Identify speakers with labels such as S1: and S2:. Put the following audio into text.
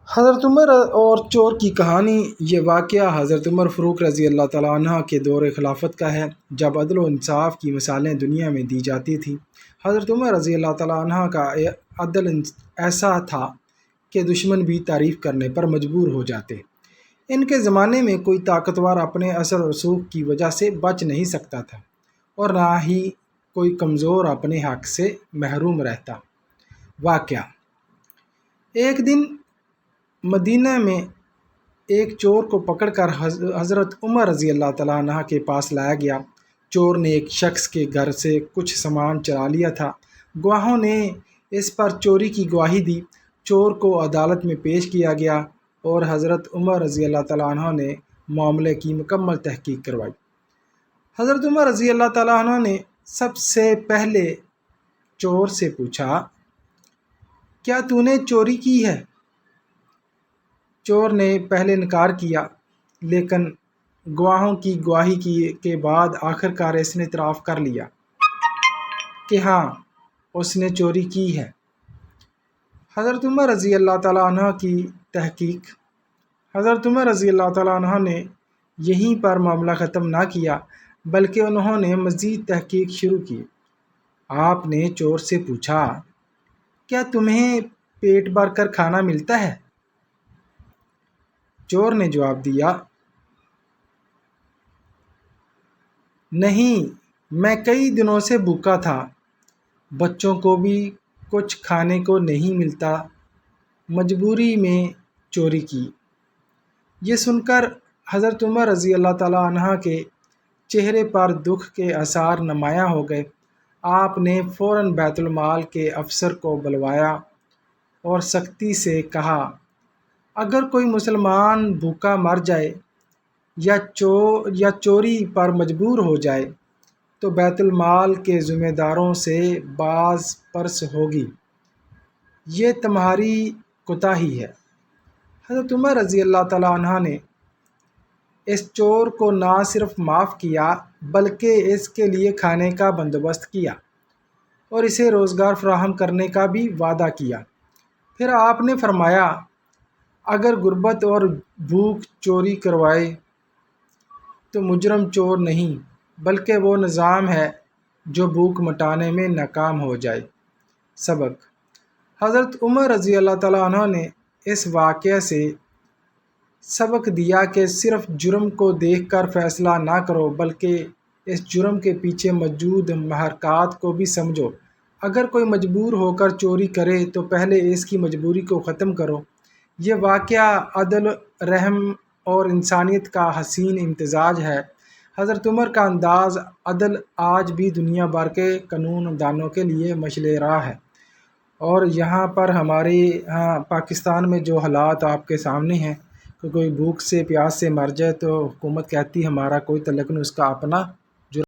S1: حضرت عمر اور چور کی کہانی۔ یہ واقعہ حضرت عمر فاروق رضی اللہ تعالیٰ عنہ کے دور خلافت کا ہے، جب عدل و انصاف کی مثالیں دنیا میں دی جاتی تھیں۔ حضرت عمر رضی اللہ تعالیٰ عنہ کا عدل ایسا تھا کہ دشمن بھی تعریف کرنے پر مجبور ہو جاتے۔ ان کے زمانے میں کوئی طاقتور اپنے اثر و رسوخ کی وجہ سے بچ نہیں سکتا تھا، اور نہ ہی کوئی کمزور اپنے حق سے محروم رہتا۔ واقعہ: ایک دن مدینہ میں ایک چور کو پکڑ کر حضرت عمر رضی اللہ تعالیٰ عنہ کے پاس لایا گیا۔ چور نے ایک شخص کے گھر سے کچھ سامان چرا لیا تھا۔ گواہوں نے اس پر چوری کی گواہی دی۔ چور کو عدالت میں پیش کیا گیا اور حضرت عمر رضی اللہ تعالیٰ عنہ نے معاملے کی مکمل تحقیق کروائی۔ حضرت عمر رضی اللہ تعالیٰ عنہ نے سب سے پہلے چور سے پوچھا، کیا تو نے چوری کی ہے؟ چور نے پہلے انکار کیا، لیکن گواہوں کی گواہی کے بعد آخرکار اس نے اعتراف کر لیا کہ ہاں، اس نے چوری کی ہے۔ حضرت عمر رضی اللہ تعالیٰ عنہ کی تحقیق: حضرت عمر رضی اللہ تعالیٰ عنہ نے یہیں پر معاملہ ختم نہ کیا، بلکہ انہوں نے مزید تحقیق شروع کی۔ آپ نے چور سے پوچھا، کیا تمہیں پیٹ بھر کر کھانا ملتا ہے؟ چور نے جواب دیا، نہیں، میں کئی دنوں سے بھوکا تھا، بچوں کو بھی کچھ کھانے کو نہیں ملتا، مجبوری میں چوری کی۔ یہ سن کر حضرت عمر رضی اللہ تعالیٰ عنہ کے چہرے پر دکھ کے آثار نمایاں ہو گئے۔ آپ نے فوراً بیت المال کے افسر کو بلوایا اور سختی سے کہا، اگر کوئی مسلمان بھوکا مر جائے یا چوری پر مجبور ہو جائے تو بیت المال کے ذمہ داروں سے باز پرس ہوگی، یہ تمہاری کوتاہی ہے۔ حضرت عمر رضی اللہ تعالیٰ عنہ نے اس چور کو نہ صرف معاف کیا بلکہ اس کے لیے کھانے کا بندوبست کیا اور اسے روزگار فراہم کرنے کا بھی وعدہ کیا۔ پھر آپ نے فرمایا، اگر غربت اور بھوک چوری کروائے تو مجرم چور نہیں بلکہ وہ نظام ہے جو بھوک مٹانے میں ناکام ہو جائے۔ سبق: حضرت عمر رضی اللہ تعالیٰ عنہ نے اس واقعے سے سبق دیا کہ صرف جرم کو دیکھ کر فیصلہ نہ کرو بلکہ اس جرم کے پیچھے موجود محرکات کو بھی سمجھو۔ اگر کوئی مجبور ہو کر چوری کرے تو پہلے اس کی مجبوری کو ختم کرو۔ یہ واقعہ عدل، رحم اور انسانیت کا حسین امتزاج ہے۔ حضرت عمر کا انداز عدل آج بھی دنیا بھر کے قانون دانوں کے لیے مشعل راہ ہے، اور یہاں پر ہمارے پاکستان میں جو حالات آپ کے سامنے ہیں کہ کوئی بھوک سے پیاس سے مر جائے تو حکومت کہتی ہمارا کوئی تعلق نہیں، اس کا اپنا